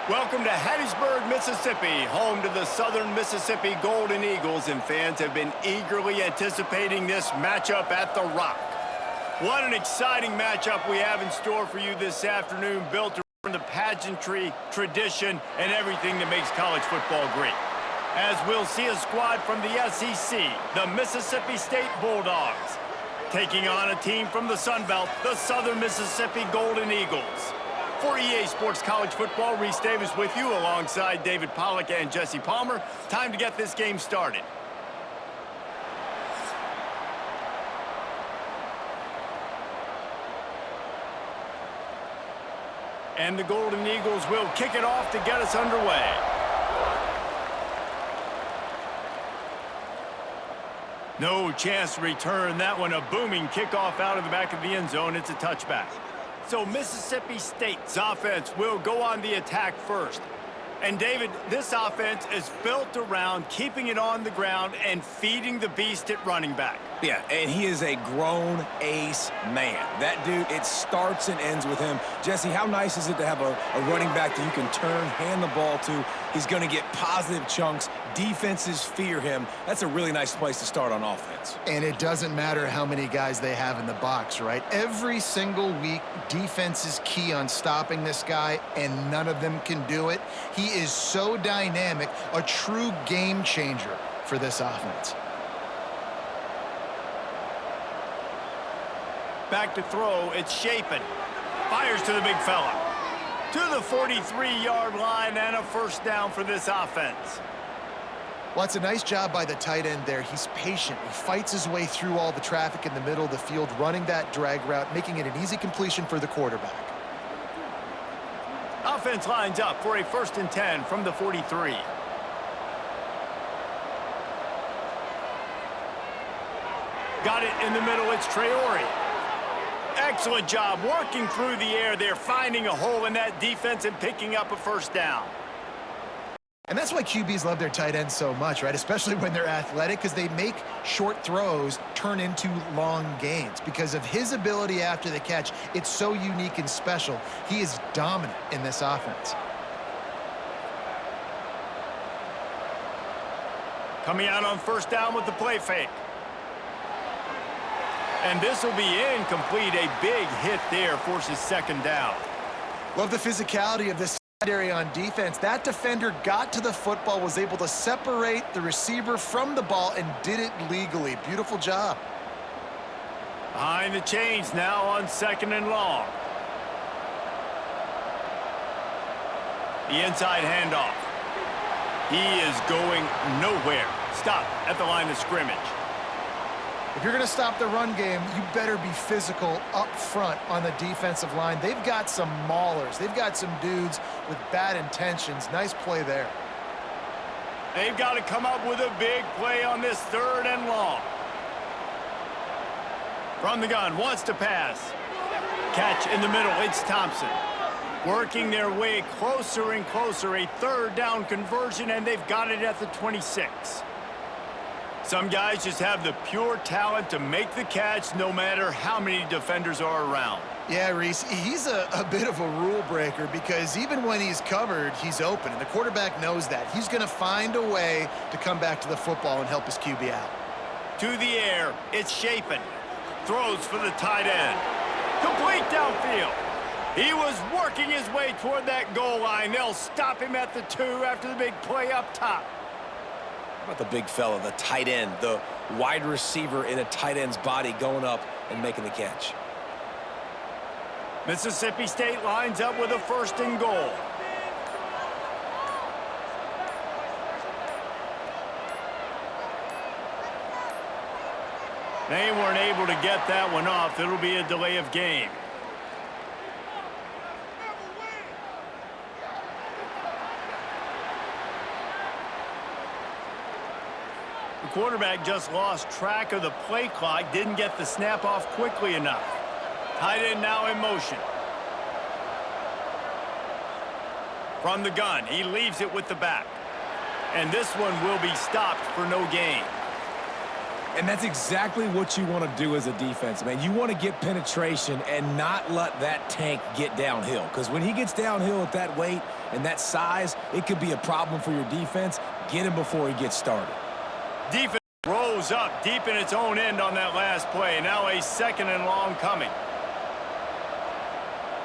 Welcome to Hattiesburg, Mississippi, home to the Southern Mississippi Golden Eagles, and fans have been eagerly anticipating this matchup at The Rock. What an exciting matchup we have in store for you this afternoon, built around the pageantry, tradition, and everything that makes college football great. As we'll see a squad from the SEC, the Mississippi State Bulldogs, taking on a team from the Sun Belt, the Southern Mississippi Golden Eagles. For EA Sports College Football, Reese Davis with you alongside David Pollack and Jesse Palmer. Time to get this game started. And the Golden Eagles will kick it off to get us underway. No chance to return that one. A booming kickoff out of the back of the end zone. It's a touchback. So Mississippi State's offense will go on the attack first. And David, this offense is built around keeping it on the ground and feeding the beast at running back. Yeah, and he is a grown ace man. That dude, it starts and ends with him. Jesse, how nice is it to have a running back that you can turn, hand the ball to? He's going to get positive chunks. Defenses fear him. That's a really nice place to start on offense. And it doesn't matter how many guys they have in the box, right? Every single week, defense is key on stopping this guy, and none of them can do it. He is so dynamic, a true game changer for this offense. Back to throw, it's Shapen. Fires to the big fella. To the 43-yard line and a first down for this offense. Well, it's a nice job by the tight end there. He's patient. He fights his way through all the traffic in the middle of the field, running that drag route, making it an easy completion for the quarterback. Offense lines up for a 1st and 10 from the 43. Got it in the middle, it's Traore. Excellent job working through the air there, finding a hole in that defense and picking up a first down. And that's why QBs love their tight ends so much, right? Especially when they're athletic, because they make short throws turn into long gains. Because of his ability after the catch, it's so unique and special. He is dominant in this offense. Coming out on first down with the play fake. And this will be incomplete. A big hit there forces 2nd down. Love the physicality of this area on defense. That defender got to the football, was able to separate the receiver from the ball, and did it legally. Beautiful job. Behind the chains now on 2nd and long. The inside handoff. He is going nowhere. Stop at the line of scrimmage. If you're going to stop the run game, you better be physical up front on the defensive line. They've got some maulers. They've got some dudes with bad intentions. Nice play there. They've got to come up with a big play on this 3rd and long. From the gun, wants to pass. Catch in the middle, it's Thompson. Working their way closer and closer. A 3rd down conversion, and they've got it at the 26. Some guys just have the pure talent to make the catch no matter how many defenders are around. Yeah, Reese, he's a bit of a rule breaker because even when he's covered, he's open. And the quarterback knows that. He's going to find a way to come back to the football and help his QB out. To the air, it's Shapen. Throws for the tight end. Complete downfield. He was working his way toward that goal line. They'll stop him at the 2 after the big play up top. How about the big fella, the tight end, the wide receiver in a tight end's body going up and making the catch? Mississippi State lines up with a 1st and goal. They weren't able to get that one off. It'll be a delay of game. The quarterback just lost track of the play clock, didn't get the snap off quickly enough. Tight end now in motion. From the gun, he leaves it with the back. And this one will be stopped for no gain. And that's exactly what you want to do as a defense, man. You want to get penetration and not let that tank get downhill. Because when he gets downhill at that weight and that size, it could be a problem for your defense. Get him before he gets started. Defense rose up deep in its own end on that last play. Now a 2nd and long coming.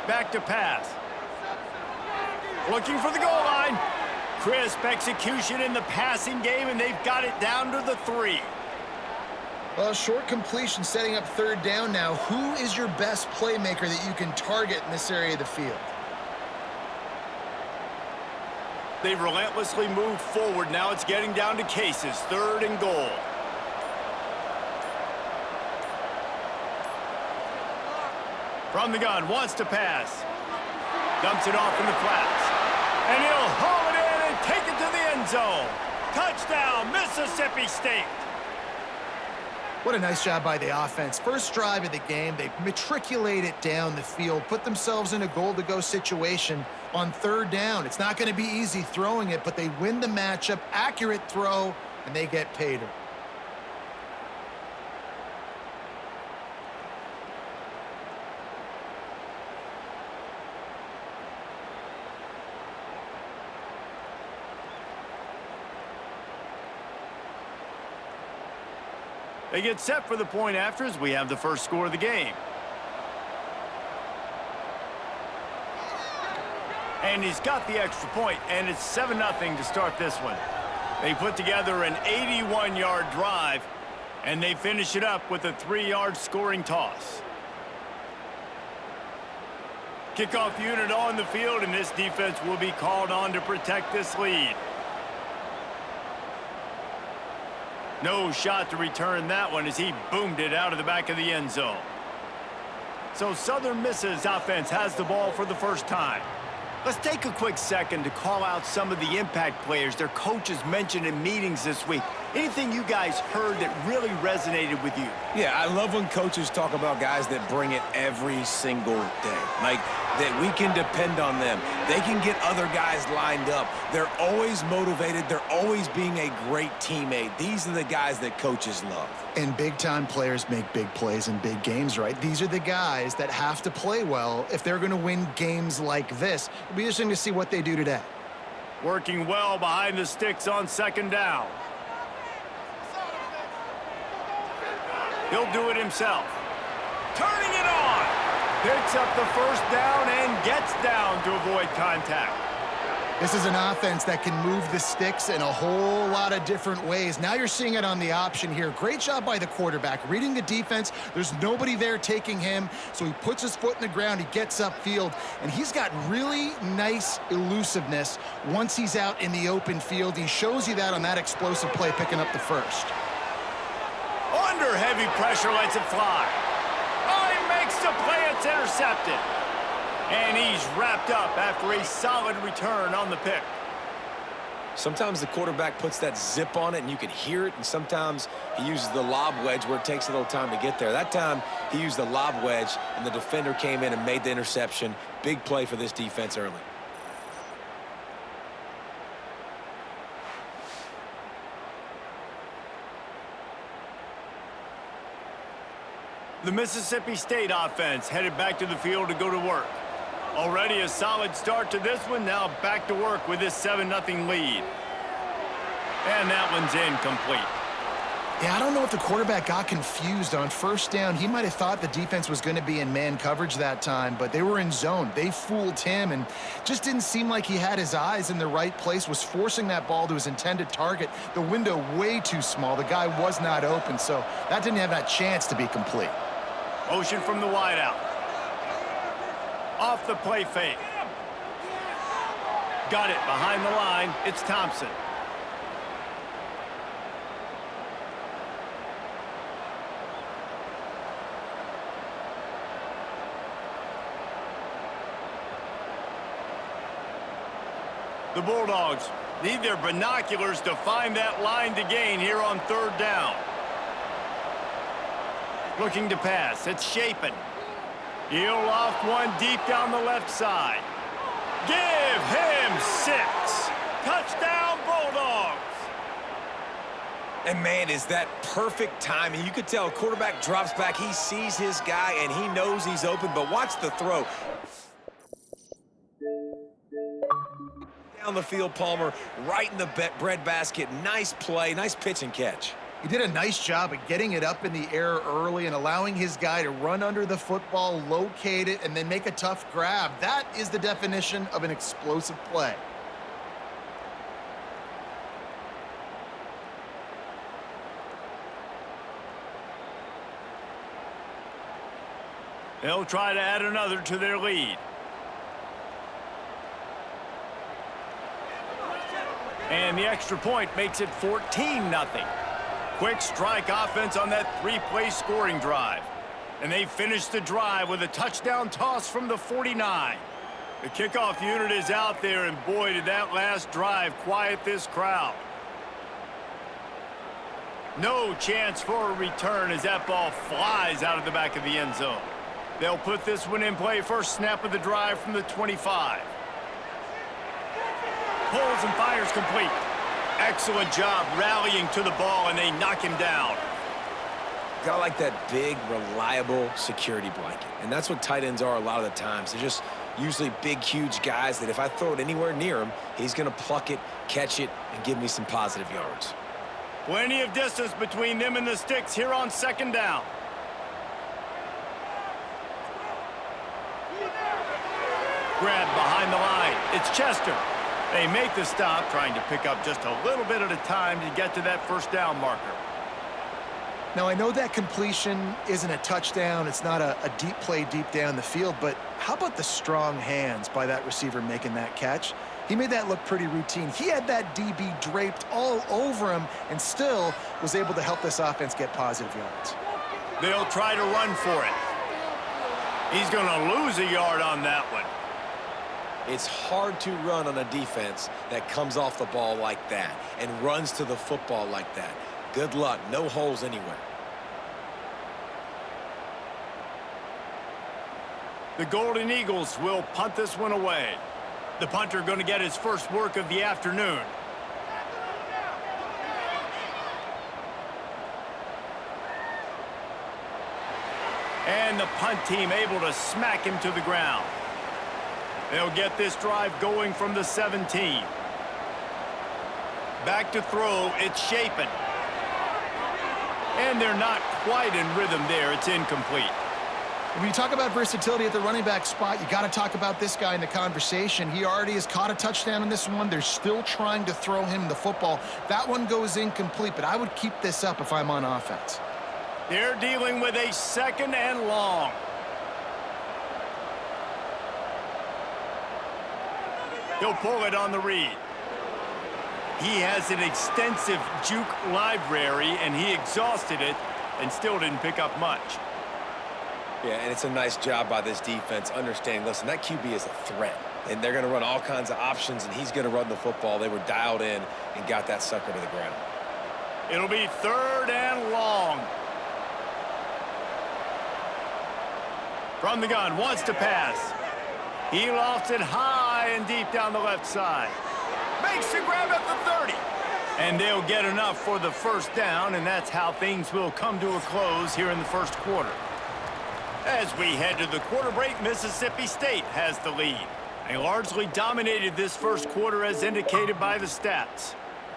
Back to pass. Looking for the goal line. Crisp execution in the passing game, and they've got it down to the 3. Well, short completion setting up 3rd down now. Who is your best playmaker that you can target in this area of the field? They've relentlessly moved forward. Now it's getting down to cases. 3rd and goal. From the gun, wants to pass. Dumps it off in the flats. And he'll haul it in and take it to the end zone. Touchdown, Mississippi State. What a nice job by the offense. First drive of the game, they matriculate it down the field, put themselves in a goal-to-go situation on 3rd down. It's not going to be easy throwing it, but they win the matchup, accurate throw, and they get paid. They get set for the point after as we have the first score of the game. And he's got the extra point, and it's 7-0 to start this one. They put together an 81-yard drive, and they finish it up with a 3-yard scoring toss. Kickoff unit on the field, and this defense will be called on to protect this lead. No shot to return that one as he boomed it out of the back of the end zone. So Southern Miss's offense has the ball for the first time. Let's take a quick second to call out some of the impact players their coaches mentioned in meetings this week. Anything you guys heard that really resonated with you? Yeah, I love when coaches talk about guys that bring it every single day. Like, that we can depend on them. They can get other guys lined up. They're always motivated. They're always being a great teammate. These are the guys that coaches love. And big-time players make big plays in big games, right? These are the guys that have to play well if they're going to win games like this. It'll be interesting to see what they do today. Working well behind the sticks on 2nd down. He'll do it himself. Turning it on. Picks up the first down and gets down to avoid contact. This is an offense that can move the sticks in a whole lot of different ways. Now you're seeing it on the option here. Great job by the quarterback. Reading the defense, there's nobody there taking him, so he puts his foot in the ground, he gets upfield, and he's got really nice elusiveness once he's out in the open field. He shows you that on that explosive play, picking up the first. Under heavy pressure, lets it fly. Oh, he makes the play, it's intercepted. And he's wrapped up after a solid return on the pick. Sometimes the quarterback puts that zip on it and you can hear it, and sometimes he uses the lob wedge where it takes a little time to get there. That time he used the lob wedge and the defender came in and made the interception. Big play for this defense early. The Mississippi State offense headed back to the field to go to work. Already a solid start to this one. Now back to work with this 7-0 lead. And that one's incomplete. Yeah, I don't know if the quarterback got confused on 1st down. He might have thought the defense was going to be in man coverage that time, but they were in zone. They fooled him and just didn't seem like he had his eyes in the right place, was forcing that ball to his intended target. The window way too small. The guy was not open, so that didn't have that chance to be complete. Motion from the wideout. Off the play fake. Got it behind the line. It's Thompson. The Bulldogs need their binoculars to find that line to gain here on 3rd down. Looking to pass. It's Shapen. He'll loft one deep down the left side. Give him 6. Touchdown, Bulldogs. And, man, is that perfect timing. You could tell quarterback drops back. He sees his guy, and he knows he's open. But watch the throw. Down the field, Palmer, right in the breadbasket. Nice play, nice pitch and catch. He did a nice job of getting it up in the air early and allowing his guy to run under the football, locate it, and then make a tough grab. That is the definition of an explosive play. They'll try to add another to their lead. And the extra point makes it 14-0. Quick strike offense on that three-play scoring drive. And they finish the drive with a touchdown toss from the 49. The kickoff unit is out there, and boy, did that last drive quiet this crowd. No chance for a return as that ball flies out of the back of the end zone. They'll put this one in play. First snap of the drive from the 25. Pulls and fires complete. Excellent job rallying to the ball, and they knock him down. Gotta like that big, reliable security blanket. And that's what tight ends are a lot of the times. They're just usually big, huge guys that if I throw it anywhere near him, he's going to pluck it, catch it, and give me some positive yards. Plenty of distance between them and the sticks here on second down. Grab behind the line. It's Chester. They make the stop, trying to pick up just a little bit at a time to get to that first down marker. Now, I know that completion isn't a touchdown. It's not a deep play deep down the field, but how about the strong hands by that receiver making that catch? He made that look pretty routine. He had that DB draped all over him and still was able to help this offense get positive yards. They'll try to run for it. He's going to lose a yard on that one. It's hard to run on a defense that comes off the ball like that and runs to the football like that. Good luck. No holes anywhere. The Golden Eagles will punt this one away. The punter going to get his first work of the afternoon. And the punt team able to smack him to the ground. They'll get this drive going from the 17. Back to throw, it's Shapen. And they're not quite in rhythm there. It's incomplete. When you talk about versatility at the running back spot, you got to talk about this guy in the conversation. He already has caught a touchdown in this one. They're still trying to throw him the football. That one goes incomplete, but I would keep this up if I'm on offense. They're dealing with a second and long. He'll pull it on the read. He has an extensive juke library, and he exhausted it and still didn't pick up much. Yeah, and it's a nice job by this defense understanding, listen, that QB is a threat. And they're going to run all kinds of options, and he's going to run the football. They were dialed in and got that sucker to the ground. It'll be third and long. From the gun, wants to pass. He lofts it high and deep down the left side. Makes the grab at the 30. And they'll get enough for the first down, and that's how things will come to a close here in the first quarter. As we head to the quarter break, Mississippi State has the lead. They largely dominated this first quarter as indicated by the stats.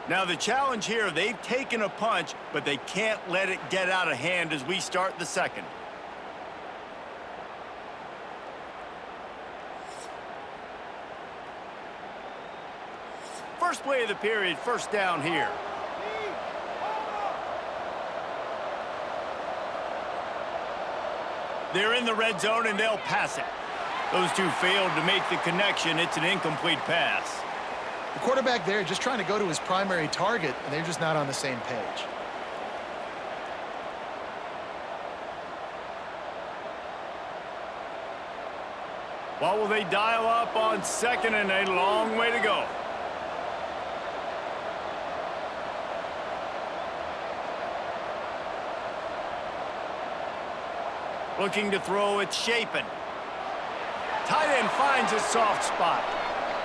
Now the challenge here, they've taken a punch, but they can't let it get out of hand as we start the second. First play of the period, first down here. They're in the red zone, and they'll pass it. Those two failed to make the connection. It's an incomplete pass. The quarterback there just trying to go to his primary target, and they're just not on the same page. What will they dial up on second, and a long way to go? Looking to throw, it's Shapen. Tight end finds a soft spot.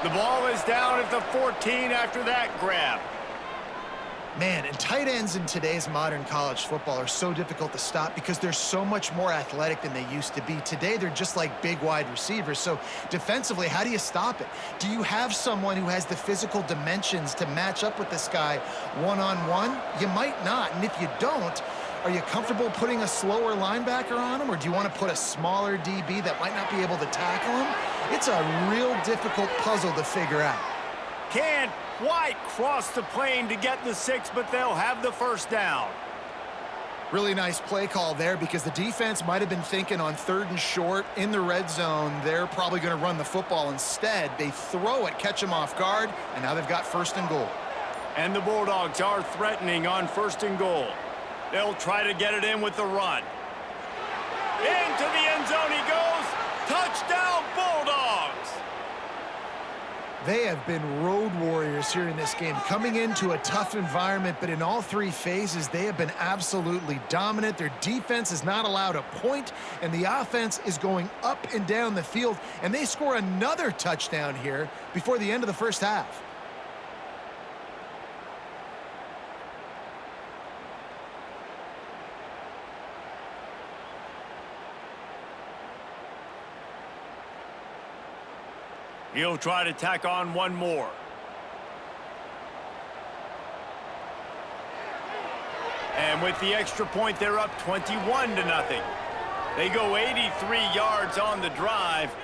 The ball is down at the 14 after that grab. Man, and tight ends in today's modern college football are so difficult to stop because they're so much more athletic than they used to be. Today, they're just like big wide receivers. So defensively, how do you stop it? Do you have someone who has the physical dimensions to match up with this guy one-on-one? You might not. And if you don't, are you comfortable putting a slower linebacker on him, or do you want to put a smaller DB that might not be able to tackle him? It's a real difficult puzzle to figure out. Can't quite cross the plane to get the 6, but they'll have the first down. Really nice play call there because the defense might have been thinking on 3rd and short in the red zone. They're probably going to run the football instead. They throw it, catch them off guard, and now they've got 1st and goal. And the Bulldogs are threatening on 1st and goal. They'll try to get it in with the run. Into the end zone he goes. Touchdown, Bulldogs! They have been road warriors here in this game, coming into a tough environment, but in all 3 phases, they have been absolutely dominant. Their defense is not allowed a point, and the offense is going up and down the field, and they score another touchdown here before the end of the first half. He'll try to tack on one more. And with the extra point, they're up 21-0. They go 83 yards on the drive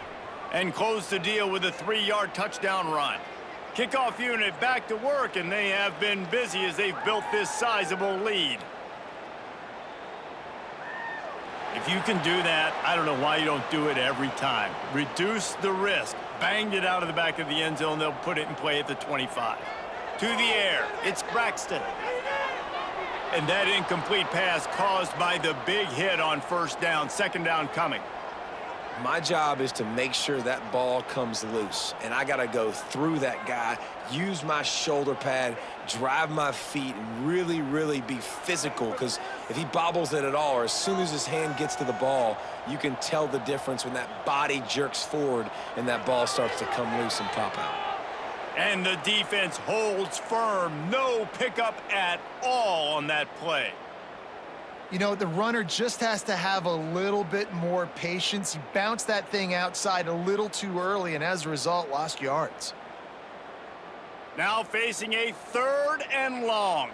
and close the deal with a 3-yard touchdown run. Kickoff unit back to work, and they have been busy as they've built this sizable lead. If you can do that, I don't know why you don't do it every time. Reduce the risk. Banged it out of the back of the end zone. They'll put it in play at the 25. To the air. It's Braxton. And that incomplete pass caused by the big hit on 1st down. 2nd down coming. My job is to make sure that ball comes loose, and I got to go through that guy, use my shoulder pad, drive my feet, and really, really be physical, because if he bobbles it at all, or as soon as his hand gets to the ball, you can tell the difference when that body jerks forward and that ball starts to come loose and pop out. And the defense holds firm. No pickup at all on that play. You know, the runner just has to have a little bit more patience. He bounced that thing outside a little too early, and as a result, lost yards. Now facing a 3rd and long.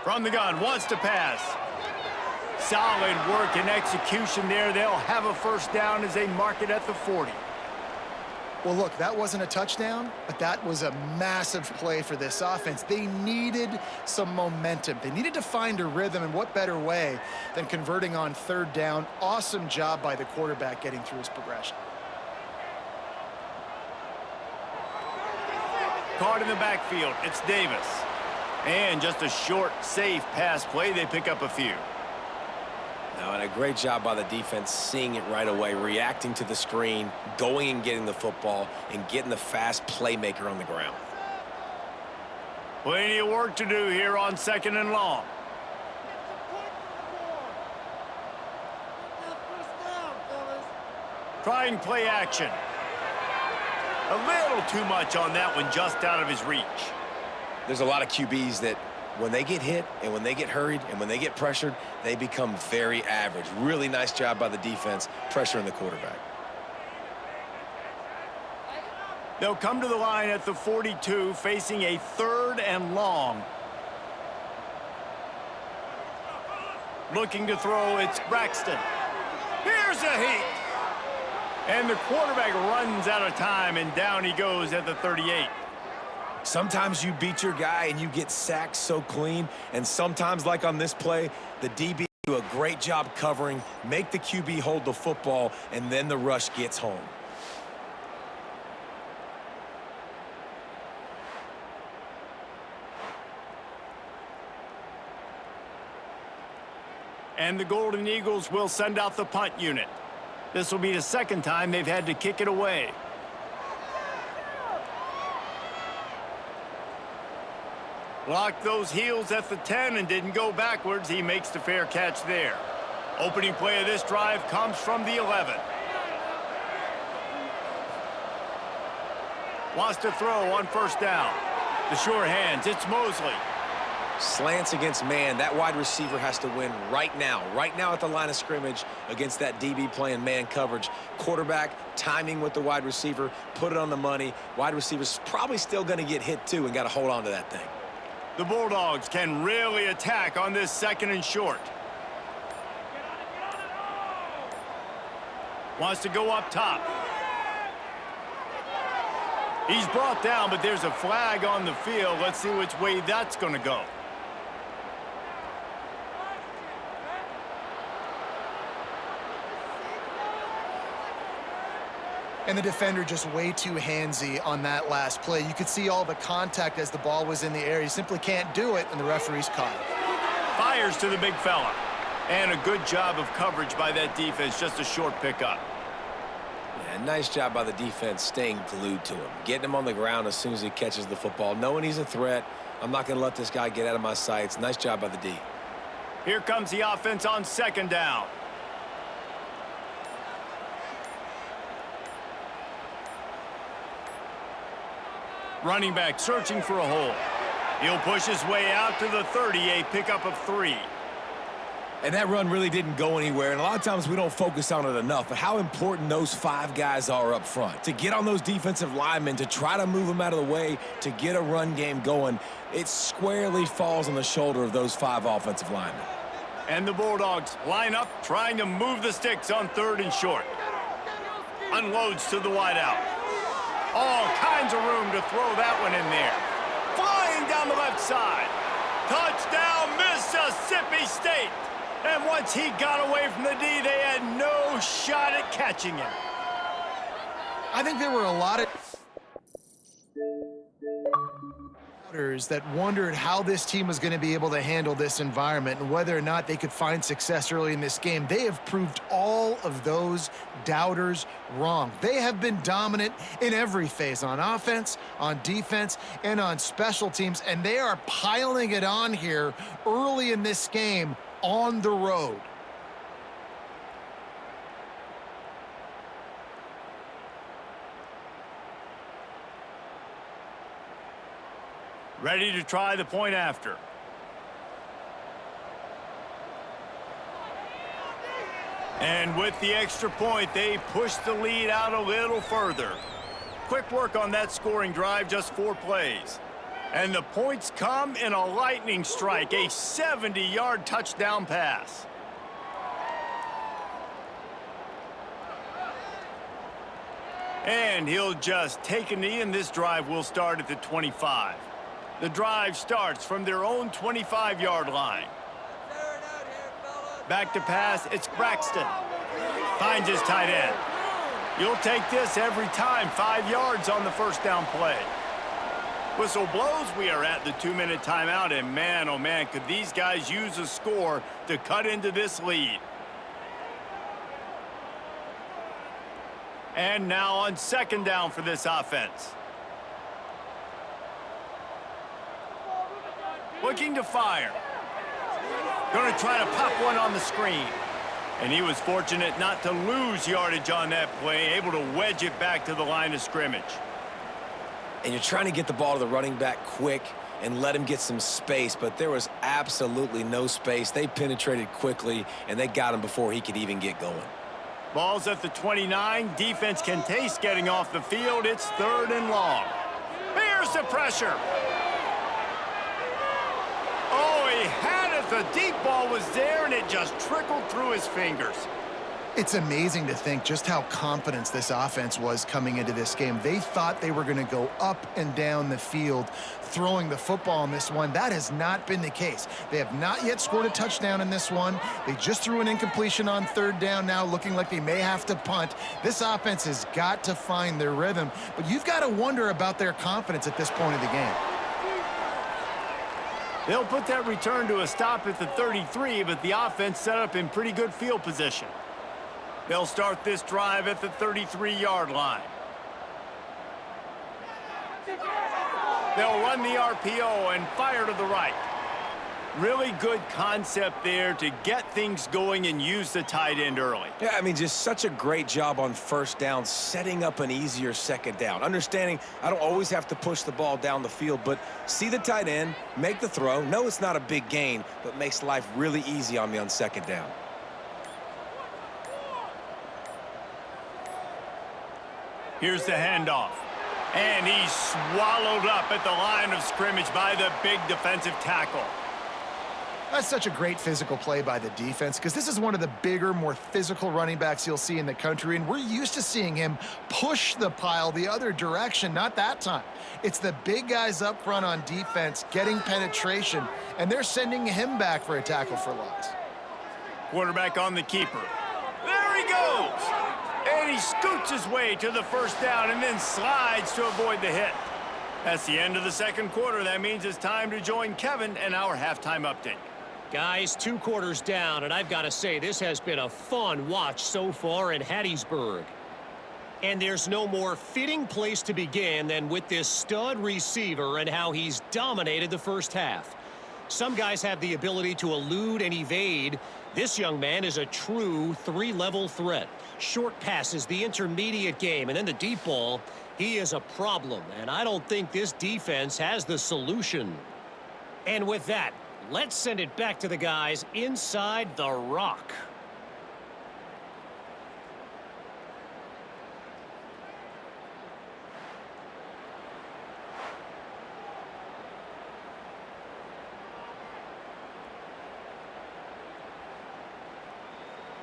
From the gun, wants to pass. Solid work and execution there. They'll have a 1st down as they mark it at the 40. Well, look, that wasn't a touchdown, but that was a massive play for this offense. They needed some momentum. They needed to find a rhythm, and what better way than converting on 3rd down. Awesome job by the quarterback getting through his progression. Caught in the backfield, it's Davis. And just a short, safe pass play. They pick up a few. Now, and a great job by the defense seeing it right away, reacting to the screen, going and getting the football, and getting the fast playmaker on the ground. Plenty of work to do here on 2nd and long. Trying play action. A little too much on that one, just out of his reach. There's a lot of QBs that when they get hit and when they get hurried and when they get pressured, they become very average. Really nice job by the defense pressuring the quarterback. They'll come to the line at the 42, facing a 3rd and long. Looking to throw, it's Braxton. Here's a heat. And the quarterback runs out of time, and down he goes at the 38. Sometimes you beat your guy and you get sacked so clean, and sometimes, like on this play, the DB do a great job covering, make the QB hold the football, and then the rush gets home. And the Golden Eagles will send out the punt unit. This will be the 2nd time they've had to kick it away. Blocked those heels at the 10 and didn't go backwards. He makes the fair catch there. Opening play of this drive comes from the 11. Wants to throw on first down. The sure hands, it's Mosley. Slants against man. That wide receiver has to win right now at the line of scrimmage against that DB playing man coverage. Quarterback, timing with the wide receiver, put it on the money. Wide receiver's probably still going to get hit too and got to hold on to that thing. The Bulldogs can really attack on this 2nd and short. Wants to go up top. He's brought down, but there's a flag on the field. Let's see which way that's going to go. And the defender just way too handsy on that last play. You could see all the contact as the ball was in the air. You simply can't do it, and the referee's caught it. Fires to the big fella. And a good job of coverage by that defense. Just a short pickup. Yeah, nice job by the defense staying glued to him. Getting him on the ground as soon as he catches the football. Knowing he's a threat. I'm not going to let this guy get out of my sights. Nice job by the D. Here comes the offense on 2nd down. Running back searching for a hole. He'll push his way out to the 30, a pickup of 3. And that run really didn't go anywhere, and a lot of times we don't focus on it enough, but how important those 5 guys are up front. To get on those defensive linemen, to try to move them out of the way, to get a run game going, it squarely falls on the shoulder of those 5 offensive linemen. And the Bulldogs line up, trying to move the sticks on 3rd and short. Unloads to the wideout. All kinds of room to throw that one in there. Flying down the left side. Touchdown, Mississippi State. And once he got away from the D, they had no shot at catching him. I think there were a lot of doubters that wondered how this team was going to be able to handle this environment and whether or not they could find success early in this game. They have proved all of those doubters wrong. They have been dominant in every phase, on offense, on defense, and on special teams, and they are piling it on here early in this game on the road. Ready to try the point after. And with the extra point, they push the lead out a little further. Quick work on that scoring drive, just 4 plays. And the points come in a lightning strike, a 70-yard touchdown pass. And he'll just take a knee, and this drive will start at the 25. The drive starts from their own 25-yard line. Back to pass, it's Braxton. Finds his tight end. You'll take this every time, 5 yards on the first down play. Whistle blows, we are at the 2-minute timeout, and man, oh man, could these guys use a score to cut into this lead. And now on 2nd down for this offense. Looking to fire. Going to try to pop one on the screen. And he was fortunate not to lose yardage on that play, able to wedge it back to the line of scrimmage. And you're trying to get the ball to the running back quick and let him get some space, but there was absolutely no space. They penetrated quickly, and they got him before he could even get going. Ball's at the 29. Defense can taste getting off the field. It's 3rd and long. Here's the pressure. Oh, he had it. The deep ball was there, and it just trickled through his fingers. It's amazing to think just how confident this offense was coming into this game. They thought they were going to go up and down the field throwing the football in this one. That has not been the case. They have not yet scored a touchdown in this one. They just threw an incompletion on 3rd down now, looking like they may have to punt. This offense has got to find their rhythm, but you've got to wonder about their confidence at this point of the game. They'll put that return to a stop at the 33, but the offense set up in pretty good field position. They'll start this drive at the 33-yard line. They'll run the RPO and fire to the right. Really good concept there to get things going and use the tight end early. Yeah, I mean, just such a great job on first down, setting up an easier second down. Understanding I don't always have to push the ball down the field, but see the tight end, make the throw. No, it's not a big gain, but makes life really easy on me on second down. Here's the handoff. And he's swallowed up at the line of scrimmage by the big defensive tackle. That's such a great physical play by the defense because this is one of the bigger, more physical running backs you'll see in the country, and we're used to seeing him push the pile the other direction. Not that time. It's the big guys up front on defense getting penetration, and they're sending him back for a tackle for loss. Quarterback on the keeper. There he goes! And he scoots his way to the first down and then slides to avoid the hit. That's the end of the second quarter. That means it's time to join Kevin and our halftime update. Guys, 2 quarters down, and I've got to say, this has been a fun watch so far in Hattiesburg. And there's no more fitting place to begin than with this stud receiver and how he's dominated the first half. Some guys have the ability to elude and evade. This young man is a true 3-level threat. Short passes, the intermediate game, and then the deep ball. He is a problem, and I don't think this defense has the solution. And with that, let's send it back to the guys inside the rock.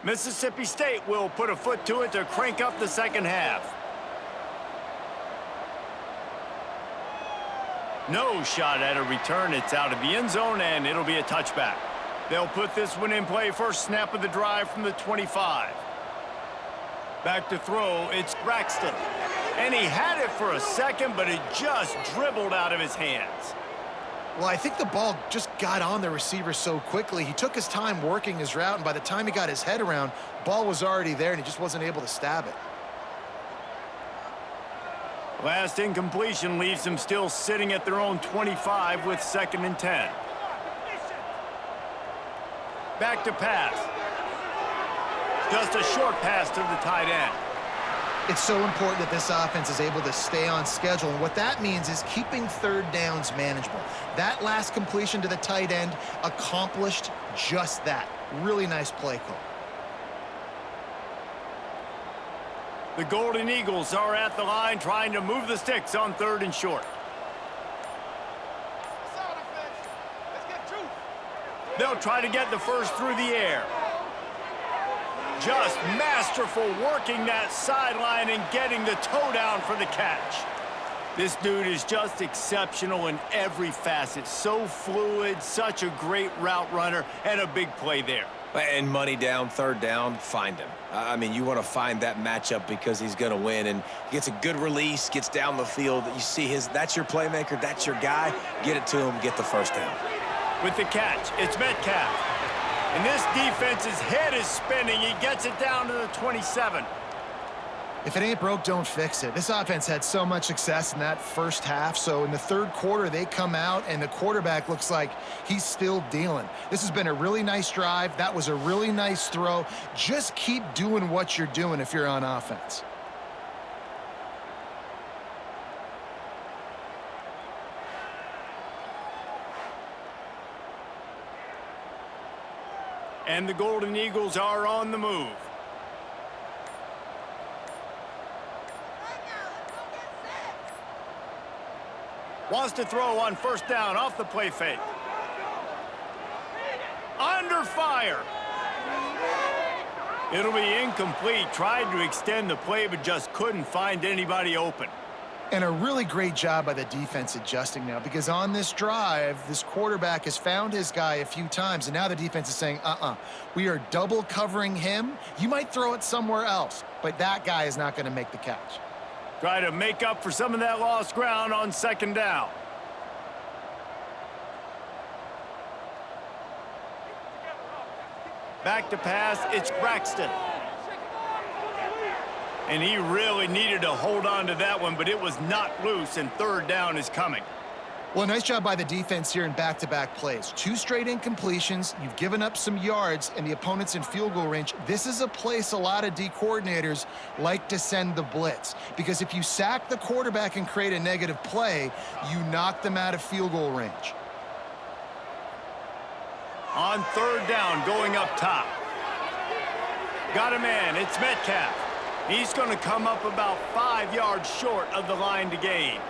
Mississippi State will put a foot to it to crank up the second half. No shot at a return. It's out of the end zone, and it'll be a touchback. They'll put this one in play. First snap of the drive from the 25. Back to throw. It's Braxton. And he had it for a second, but it just dribbled out of his hands. Well, I think the ball just got on the receiver so quickly. He took his time working his route, and by the time he got his head around, ball was already there, and he just wasn't able to stab it. Last incompletion leaves them still sitting at their own 25 with 2nd and 10. Back to pass. Just a short pass to the tight end. It's so important that this offense is able to stay on schedule, and what that means is keeping third downs manageable. That last completion to the tight end accomplished just that. Really nice play call. The Golden Eagles are at the line trying to move the sticks on 3rd and short. They'll try to get the first through the air. Just masterful working that sideline and getting the toe down for the catch. This dude is just exceptional in every facet. So fluid, such a great route runner, and a big play there. And money down, 3rd down, find him. I mean, you want to find that matchup because he's going to win, and gets a good release, gets down the field. You see that's your playmaker, that's your guy. Get it to him, get the first down. With the catch, it's Metcalf. And this defense's head is spinning. He gets it down to the 27. If it ain't broke, don't fix it. This offense had so much success in that first half, so in the 3rd quarter, they come out, and the quarterback looks like he's still dealing. This has been a really nice drive. That was a really nice throw. Just keep doing what you're doing if you're on offense. And the Golden Eagles are on the move. Wants to throw on 1st down off the play fake. Under fire. It'll be incomplete. Tried to extend the play, but just couldn't find anybody open. And a really great job by the defense adjusting now, because on this drive, this quarterback has found his guy a few times, and now the defense is saying, we are double covering him. You might throw it somewhere else, but that guy is not going to make the catch. Try to make up for some of that lost ground on 2nd down. Back to pass, it's Braxton. And he really needed to hold on to that one, but it was not loose, and 3rd down is coming. Well, nice job by the defense here in back-to-back plays. 2 straight incompletions, you've given up some yards, and the opponent's in field goal range. This is a place a lot of D coordinators like to send the blitz, because if you sack the quarterback and create a negative play, you knock them out of field goal range. On 3rd down, going up top. Got a man, it's Metcalf. He's going to come up about 5 yards short of the line to gain.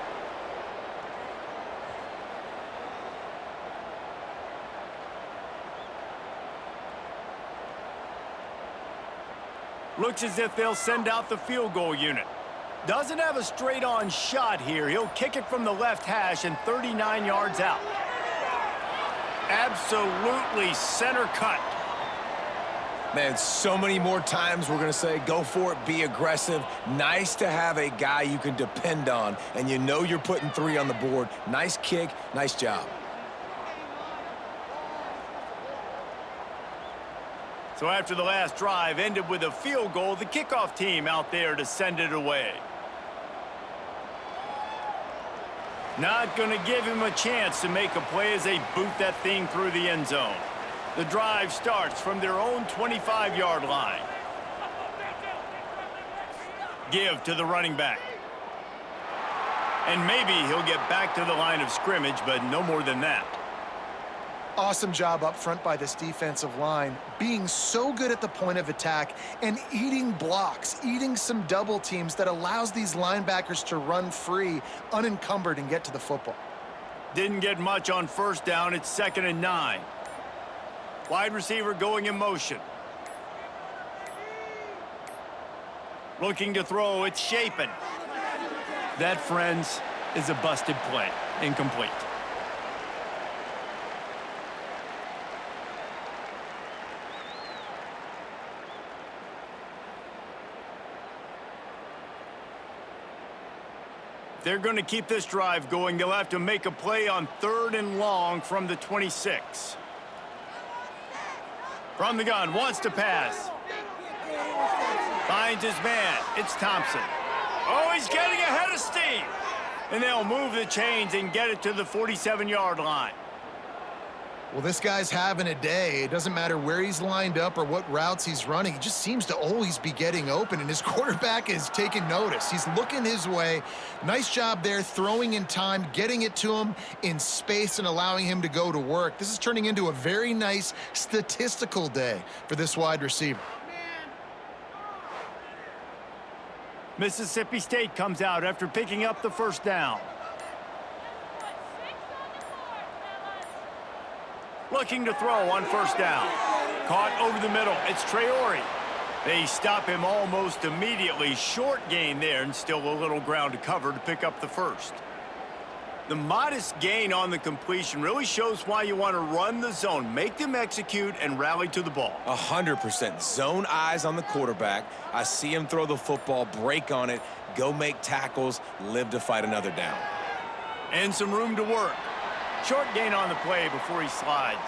Looks as if they'll send out the field goal unit. Doesn't have a straight-on shot here. He'll kick it from the left hash and 39 yards out. Absolutely center cut. Man, so many more times we're going to say, go for it, be aggressive. Nice to have a guy you can depend on, and you know you're putting 3 on the board. Nice kick, nice job. So after the last drive ended with a field goal, the kickoff team out there to send it away. Not going to give him a chance to make a play as they boot that thing through the end zone. The drive starts from their own 25-yard line. Give to the running back. And maybe he'll get back to the line of scrimmage, but no more than that. Awesome job up front by this defensive line, being so good at the point of attack and eating blocks, eating some double teams that allows these linebackers to run free, unencumbered, and get to the football. Didn't get much on 1st down. It's 2nd and 9. Wide receiver going in motion. Looking to throw, it's Shapen. That, friends, is a busted play. Incomplete. They're going to keep this drive going. They'll have to make a play on 3rd and long from the 26. From the gun, wants to pass. Finds his man. It's Thompson. Oh, he's getting ahead of steam. And they'll move the chains and get it to the 47-yard line. Well, this guy's having a day. It doesn't matter where he's lined up or what routes he's running. He just seems to always be getting open, and his quarterback is taking notice. He's looking his way. Nice job there, throwing in time, getting it to him in space and allowing him to go to work. This is turning into a very nice statistical day for this wide receiver. Mississippi State comes out after picking up the 1st down. Looking to throw on 1st down. Caught over the middle. It's Traore. They stop him almost immediately. Short gain there, and still a little ground to cover to pick up the 1st. The modest gain on the completion really shows why you want to run the zone. Make them execute and rally to the ball. 100%. Zone eyes on the quarterback. I see him throw the football, break on it, go make tackles, live to fight another down. And some room to work. Short gain on the play before he slides.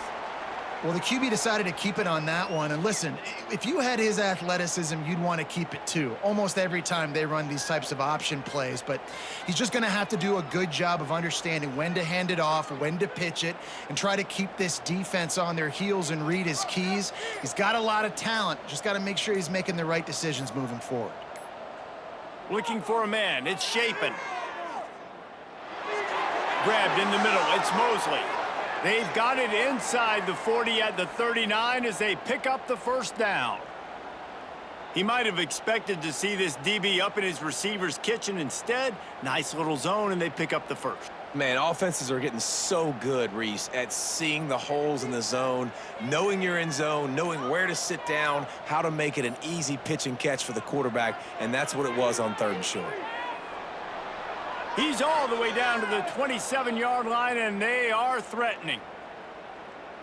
Well, the QB decided to keep it on that one. And listen, if you had his athleticism, you'd want to keep it too. Almost every time they run these types of option plays. But he's just going to have to do a good job of understanding when to hand it off, when to pitch it, and try to keep this defense on their heels and read his keys. He's got a lot of talent. Just got to make sure he's making the right decisions moving forward. Looking for a man. It's Shapen. Grabbed in the middle. It's Mosley. They've got it inside the 40 at the 39 as they pick up the 1st down. He might have expected to see this DB up in his receiver's kitchen. Instead, nice little zone, and they pick up the 1st. Man, offenses are getting so good, Reese, at seeing the holes in the zone, knowing you're in zone, knowing where to sit down, how to make it an easy pitch and catch for the quarterback, and that's what it was on 3rd and short. He's all the way down to the 27-yard line, and they are threatening.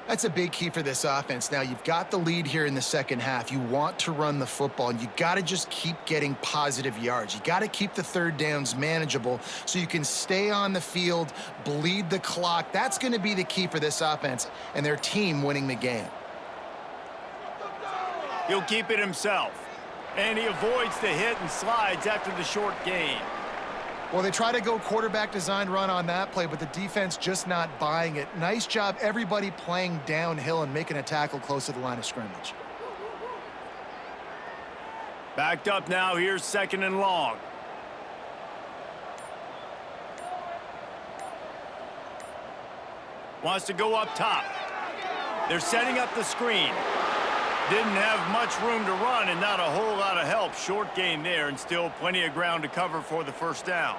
That's a big key for this offense. Now, you've got the lead here in the 2nd half. You want to run the football, and you got to just keep getting positive yards. You got to keep the 3rd downs manageable so you can stay on the field, bleed the clock. That's going to be the key for this offense and their team winning the game. He'll keep it himself, and he avoids the hit and slides after the short gain. Well, they try to go quarterback design run on that play, but the defense just not buying it. Nice job, everybody playing downhill and making a tackle close to the line of scrimmage. Backed up now, here's 2nd and long. Wants to go up top. They're setting up the screen. Didn't have much room to run and not a whole lot of help. Short gain there and still plenty of ground to cover for the 1st down.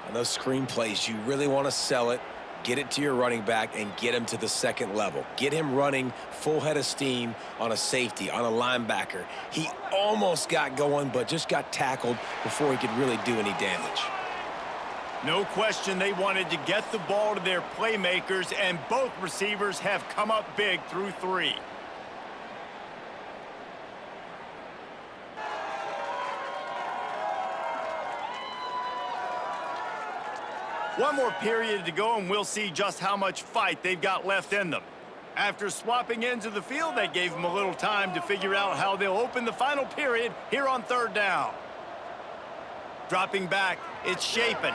And those screen plays, you really want to sell it, get it to your running back, and get him to the 2nd level. Get him running full head of steam on a safety, on a linebacker. He almost got going, but just got tackled before he could really do any damage. No question they wanted to get the ball to their playmakers, and both receivers have come up big through 3. One more period to go, and we'll see just how much fight they've got left in them. After swapping ends of the field, that gave them a little time to figure out how they'll open the final period here on 3rd down. Dropping back, it's Shapen.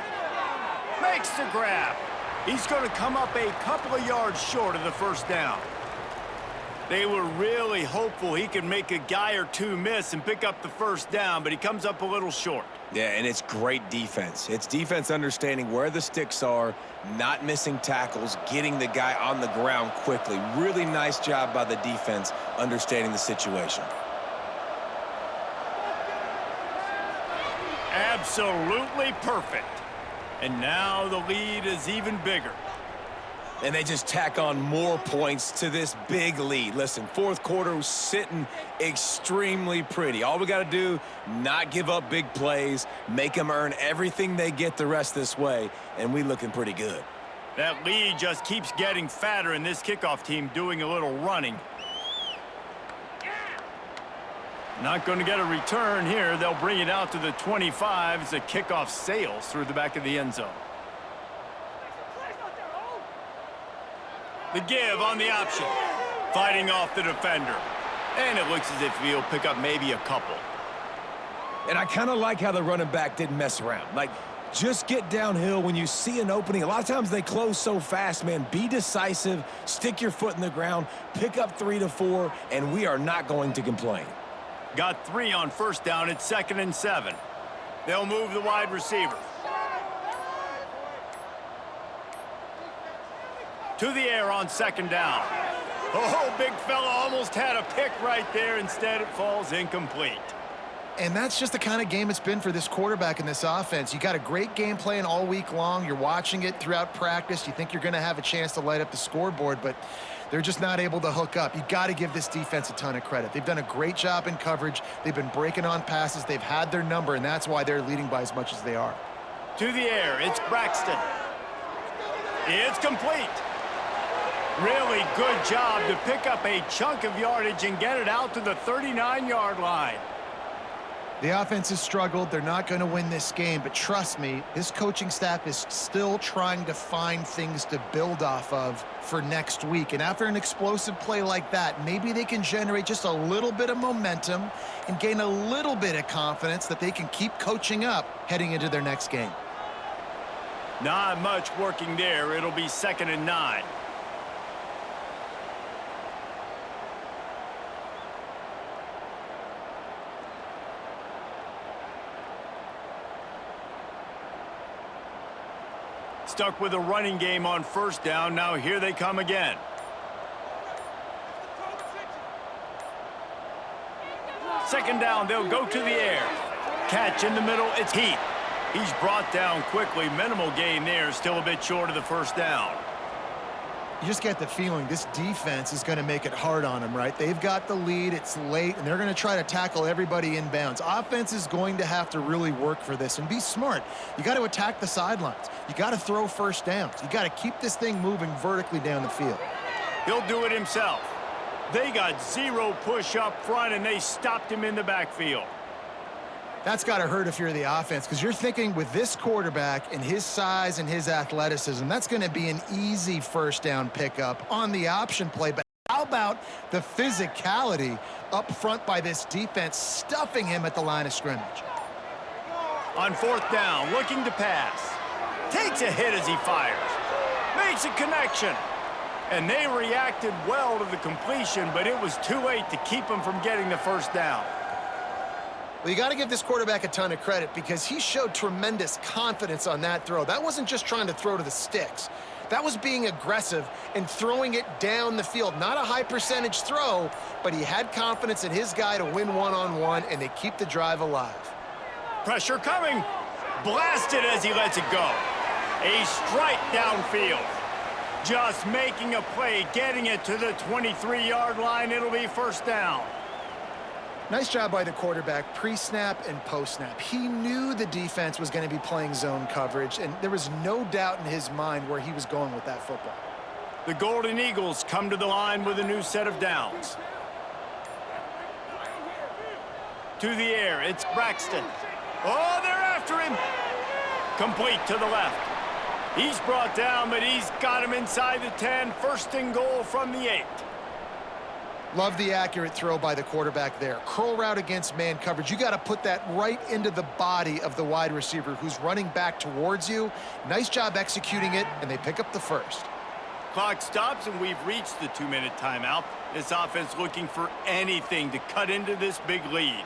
Makes the grab. He's going to come up a couple of yards short of the 1st down. They were really hopeful he could make a guy or two miss and pick up the 1st down, but he comes up a little short. Yeah, and it's great defense. It's defense understanding where the sticks are, not missing tackles, getting the guy on the ground quickly. Really nice job by the defense understanding the situation. Absolutely perfect. And now the lead is even bigger. And they just tack on more points to this big lead. Listen, 4th quarter was sitting extremely pretty. All we got to do, not give up big plays, make them earn everything they get the rest this way, and we looking pretty good. That lead just keeps getting fatter, and this kickoff team doing a little running. Not going to get a return here. They'll bring it out to the 25 as the kickoff sails through the back of the end zone. The give on the option. Fighting off the defender. And it looks as if he'll pick up maybe a couple. And I kind of like how the running back didn't mess around. Like, just get downhill when you see an opening. A lot of times they close so fast, man. Be decisive, stick your foot in the ground, pick up 3 to 4, and we are not going to complain. Got 3 on 1st down. It's 2nd and 7. They'll move the wide receiver. To the air on 2nd down. Oh, big fella almost had a pick right there. Instead, it falls incomplete. And that's just the kind of game it's been for this quarterback in this offense. You got a great game plan all week long. You're watching it throughout practice. You think you're going to have a chance to light up the scoreboard, but they're just not able to hook up. You got to give this defense a ton of credit. They've done a great job in coverage. They've been breaking on passes. They've had their number, and that's why they're leading by as much as they are. To the air, it's Braxton. It's complete. Really good job to pick up a chunk of yardage and get it out to the 39-yard line. The offense has struggled. They're not going to win this game, but trust me, this coaching staff is still trying to find things to build off of for next week. And after an explosive play like that, maybe they can generate just a little bit of momentum and gain a little bit of confidence that they can keep coaching up heading into their next game. Not much working there. It'll be 2nd and 9. Stuck with a running game on 1st down. Now here they come again. Second down, they'll go to the air. Catch in the middle, it's Heath. He's brought down quickly. Minimal gain there, still a bit short of the 1st down. You just get the feeling this defense is going to make it hard on them, right? They've got the lead, it's late, and they're going to try to tackle everybody inbounds. Offense is going to have to really work for this and be smart. You got to attack the sidelines. You got to throw 1st downs. You got to keep this thing moving vertically down the field. He'll do it himself. They got 0 push up front, and they stopped him in the backfield. That's got to hurt if you're the offense, because you're thinking with this quarterback and his size and his athleticism, that's going to be an easy 1st down pickup on the option play. But how about the physicality up front by this defense, stuffing him at the line of scrimmage? On fourth down, looking to pass. Takes a hit as he fires. Makes a connection. And they reacted well to the completion, but it was too late to keep him from getting the first down. Well, you got to give this quarterback a ton of credit because he showed tremendous confidence on that throw. That wasn't just trying to throw to the sticks. That was being aggressive and throwing it down the field. Not a high percentage throw, but he had confidence in his guy to win one-on-one, and they keep the drive alive. Pressure coming. Blasted as he lets it go. A strike downfield. Just making a play, getting it to the 23-yard line. It'll be first down. Nice job by the quarterback, pre-snap and post-snap. He knew the defense was going to be playing zone coverage, and there was no doubt in his mind where he was going with that football. The Golden Eagles come to the line with a new set of downs. To the air, it's Braxton. Oh, they're after him. Complete to the left. He's brought down, but he's got him inside the 10. First and goal from the 8. Love the accurate throw by the quarterback there. Curl route against man coverage. You got to put that right into the body of the wide receiver who's running back towards you. Nice job executing it, and they pick up the first. Clock stops, and we've reached the 2-minute timeout. This offense looking for anything to cut into this big lead.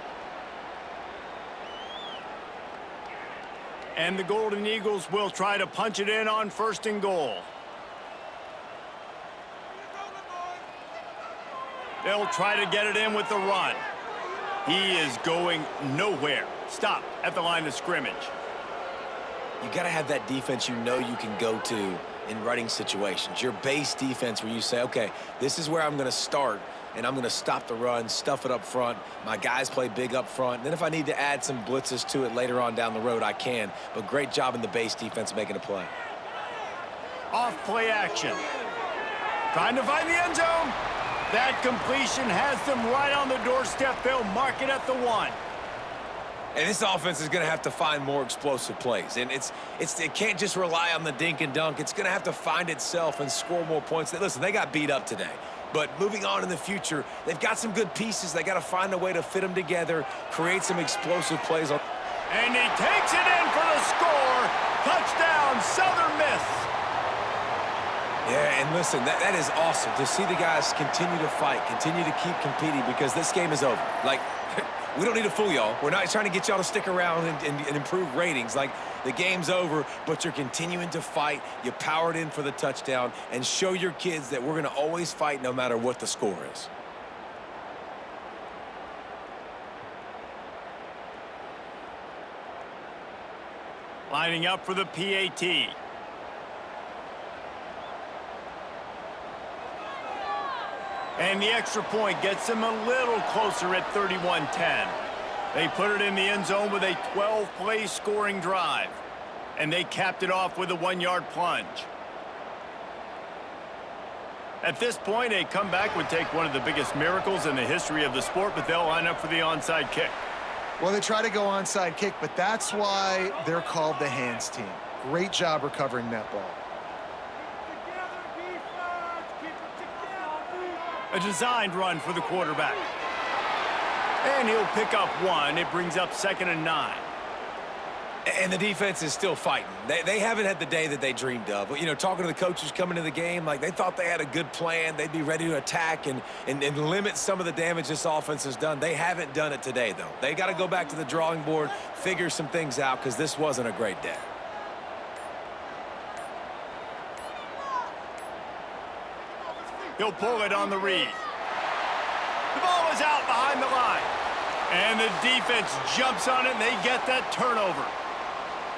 And the Golden Eagles will try to punch it in on first and goal. They'll try to get it in with the run. He is going nowhere. Stop at the line of scrimmage. You got to have that defense you know you can go to in running situations. Your base defense where you say, okay, this is where I'm going to start, and I'm going to stop the run, stuff it up front. My guys play big up front. And then if I need to add some blitzes to it later on down the road, I can. But great job in the base defense making a play. Off play action. Trying to find the end zone. That completion has them right on the doorstep. They'll mark it at the 1. And this offense is going to have to find more explosive plays. And it can't just rely on the dink and dunk. It's going to have to find itself and score more points. Listen, they got beat up today. But moving on in the future, they've got some good pieces. They got to find a way to fit them together, create some explosive plays. And he takes it in for the score. Touchdown, Southern Miss. Yeah, and listen, that is awesome to see the guys continue to fight, continue to keep competing, because this game is over. Like, we don't need to fool y'all. We're not trying to get y'all to stick around and improve ratings. Like, the game's over, but you're continuing to fight. You powered in for the touchdown, and show your kids that we're going to always fight no matter what the score is. Lining up for the PAT. And the extra point gets them a little closer at 31-10. They put it in the end zone with a 12-play scoring drive. And they capped it off with a 1-yard plunge. At this point, a comeback would take one of the biggest miracles in the history of the sport, but they'll line up for the onside kick. Well, they try to go onside kick, but that's why they're called the hands team. Great job recovering that ball. A designed run for the quarterback. And he'll pick up 1. It brings up 2nd and 9. And the defense is still fighting. They haven't had the day that they dreamed of. You know, talking to the coaches coming to the game, like, they thought they had a good plan. They'd be ready to attack and limit some of the damage this offense has done. They haven't done it today, though. They got to go back to the drawing board, figure some things out, because this wasn't a great day. He'll pull it on the read. The ball is out behind the line. And the defense jumps on it, and they get that turnover.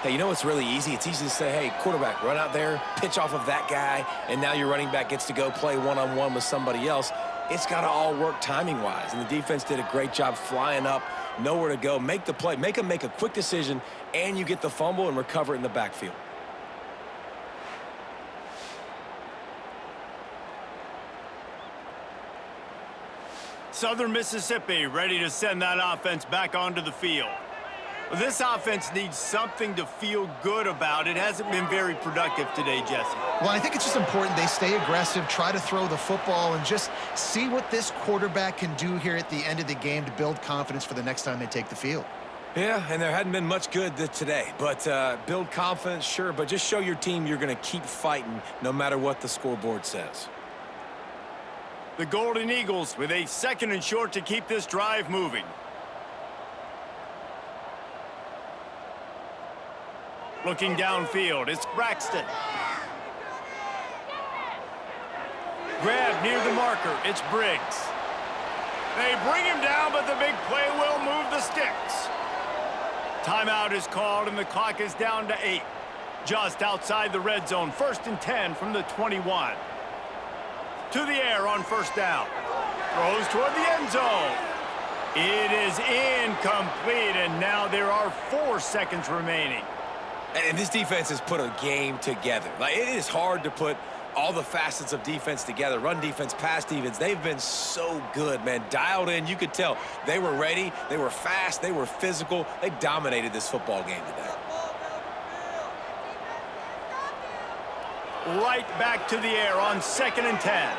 Hey, you know what's really easy? It's easy to say, hey, quarterback, run out there, pitch off of that guy, and now your running back gets to go play one-on-one with somebody else. It's got to all work timing-wise, and the defense did a great job flying up, nowhere to go, make the play, make them make a quick decision, and you get the fumble and recover it in the backfield. Southern Mississippi ready to send that offense back onto the field. This offense needs something to feel good about. It hasn't been very productive today, Jesse. Well, I think it's just important they stay aggressive, try to throw the football, and just see what this quarterback can do here at the end of the game to build confidence for the next time they take the field. Yeah, and there hadn't been much good today. But build confidence, sure, but just show your team you're going to keep fighting no matter what the scoreboard says. The Golden Eagles with a 2nd and short to keep this drive moving. Looking downfield, it's Braxton. Grab near the marker, it's Briggs. They bring him down, but the big play will move the sticks. Timeout is called, and the clock is down to 8. Just outside the red zone, 1st and 10 from the 21. To the air on 1st down. Throws toward the end zone. It is incomplete, and now there are 4 seconds remaining. And this defense has put a game together. Like, it is hard to put all the facets of defense together. Run defense, pass defense. They've been so good, man. Dialed in. You could tell they were ready. They were fast. They were physical. They dominated this football game today. Right back to the air on 2nd and 10.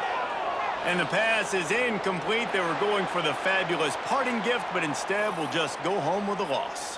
And the pass is incomplete. They were going for the fabulous parting gift, but instead will just go home with a loss.